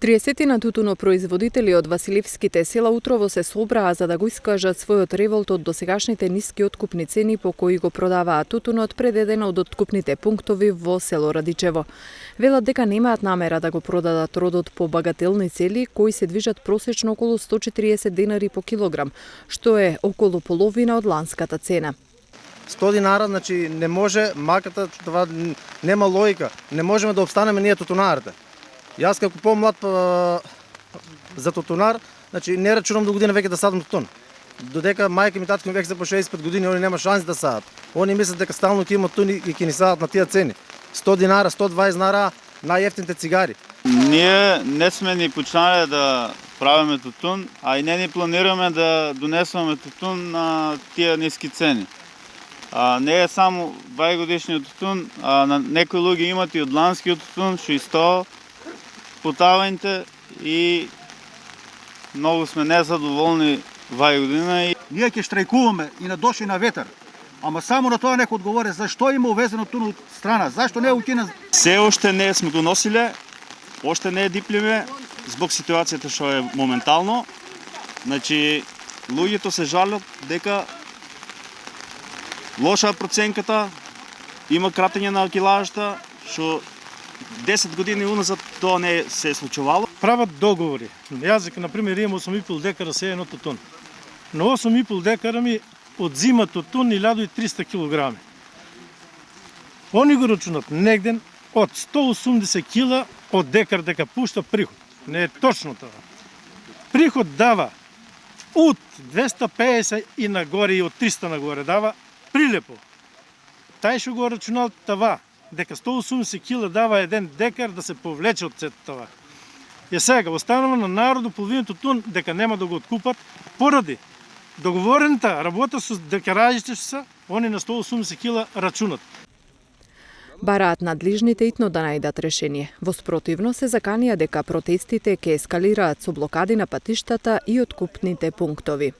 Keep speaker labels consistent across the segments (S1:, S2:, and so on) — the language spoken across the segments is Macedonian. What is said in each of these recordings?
S1: 30 на тутунопроизводители од Василевските села утрово се собраа за да го искажат својот револт од досегашните ниски откупни цени по кои го продаваат тутунот пред еден од откупните пунктови во село Радичево. Велат дека немаат намера да го продадат родот по багателни цели кои се движат просечно околу 140 денари по килограм, што е околу половина од ланската цена.
S2: 100 динара, значи не може маката, това нема логика. Не можеме да обстанеме ние тутунарите. Јас како помлад за тутунар, значи не рачунам до година веќе да садам тутун. Додека мајка ми татко ми веќе се по 65 години, они нема шанс да садат. Они мислат дека стално ќе имат тутун и ќе ни садат на тие цени. 100 динара, 120 динара најевтините цигари.
S3: Ние не сме ни почнале да правиме тутун, а и не ни планираме да донесуваме тутун на тие ниски цени. Не е само 20 годишниот тутун, а на некои луѓе имат и од ланскиот тутун, што и 100 потаваните и многу сме незадоволни вај година.
S4: Ние ќе штрајкуваме и на дош и на ветер. Ама само на тоа некој одговори зашто има увезено тун од страна, зашто не е укина.
S5: Се уште не сме го носиле, уште не е диплиме због ситуацијата што е моментално. Значи луѓето се жалат дека лоша проценката, има кратење на килажата, што 10 години уназад тоа не се е случувало.
S6: Прават договори. Јас, например, имам 8,5 декара сеено тутун. На 8,5 декара ми одзима тутун 1300 килограми. Они го рачунат негден од 180 кила од декар дека пушта приход. Не е точно тоа. Приход дава од 250 и нагоре и од 300 нагоре дава прилепо. Тај што го рачунал това, дека 180 кила дава еден декар да се повлече од сето това. И сега останува на народу половината тун дека нема да го откупат поради договорената работа со декаражите се, они на 180 кила рачунат.
S1: Бараат надлежните итно да најдат решение. Во спротивно се заканија дека протестите ќе ескалираат со блокади на патиштата и откупните пунктови.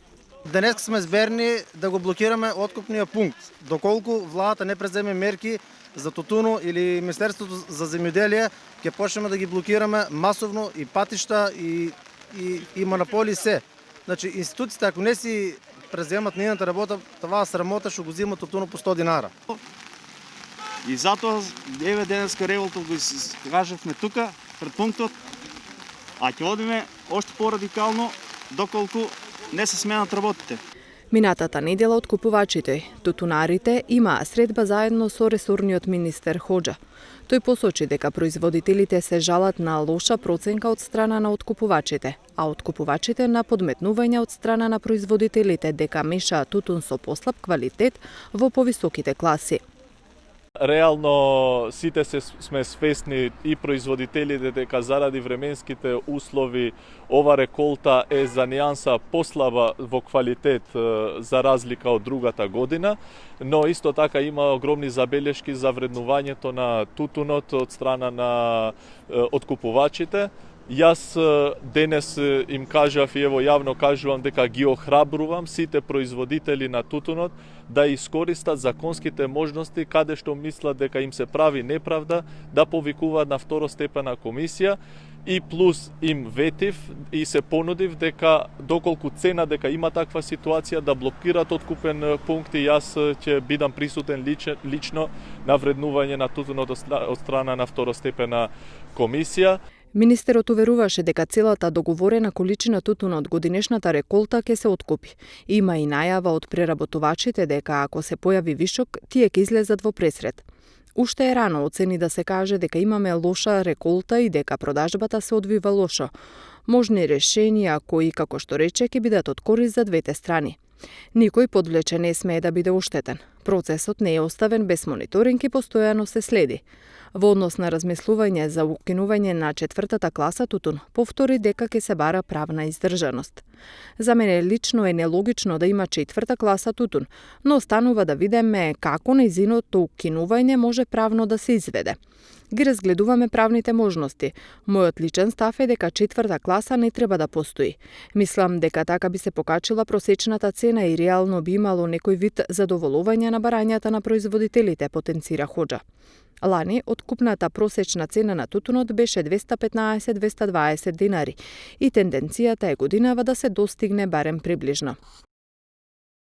S2: Денес сме зберни да го блокираме откупниот пункт. Доколку владата не преземе мерки за тутуно или Министерството за земјоделие, ќе почнеме да ги блокираме масовно и патишта и монополи се. Значи институциите ако не си преземат нейната работа, това срамота што го земат тутуно по 100 динара.
S5: И затоа еве денеска револтот го кажавме тука пред пунктот, а ќе одиме уште порадикално доколку не се сменат работите.
S1: Минатата недела откупувачите, тутунарите, имаа средба заедно со ресорниот министер Хоџа. Тој посочи дека производителите се жалат на лоша проценка од страна на откупувачите, а откупувачите на подметнување од страна на производителите дека мешаат тутун со послаб квалитет во повисоките класи.
S7: Реално сите сме свесни и производителите дека заради временските услови ова реколта е за нијанса послаба во квалитет за разлика од другата година, но исто така има огромни забелешки за вреднувањето на тутунот од страна на откупувачите. Јас денес им кажав и ево јавно кажувам дека ги охрабрувам сите производители на тутунот да искористат законските можности каде што мислат дека им се прави неправда да повикуваат на второстепена комисија и плюс им ветив и се понудив дека доколку цена дека има таква ситуација да блокират откупен пункт и јас ќе бидам присутен лично на вреднување на тутунот од страна на второстепена комисија.
S1: Министерот уверуваше дека целата договорена количина тутун од годинешната реколта ќе се откупи. Има и најава од преработувачите дека ако се појави вишок, тие ќе излезат во пресред. Уште е рано оцени да се каже дека имаме лоша реколта и дека продажбата се одвива лошо. Можни решенија кои, како што рече, ќе бидат од корист за двете страни. Никој подвлечен не смее да биде оштетен. Процесот не е оставен без мониторинг и постојано се следи. Во однос на размислување за укинување на четвртата класа тутун, повтори дека ќе се бара правна издржаност. За мене лично е нелогично да има четврта класа тутун, но останува да видиме како нејзиното укинување може правно да се изведе. Ги разгледуваме правните можности. Мојот личен став е дека четврта класа не треба да постои. Мислам дека така би се покачила просечната цена и реално би имало некој вид задоволување на барањата на производителите, потенцира Хоџа. Лани, откупната просечна цена на тутунот беше 215-220 динари и тенденцијата е годинава да се достигне барем приближно.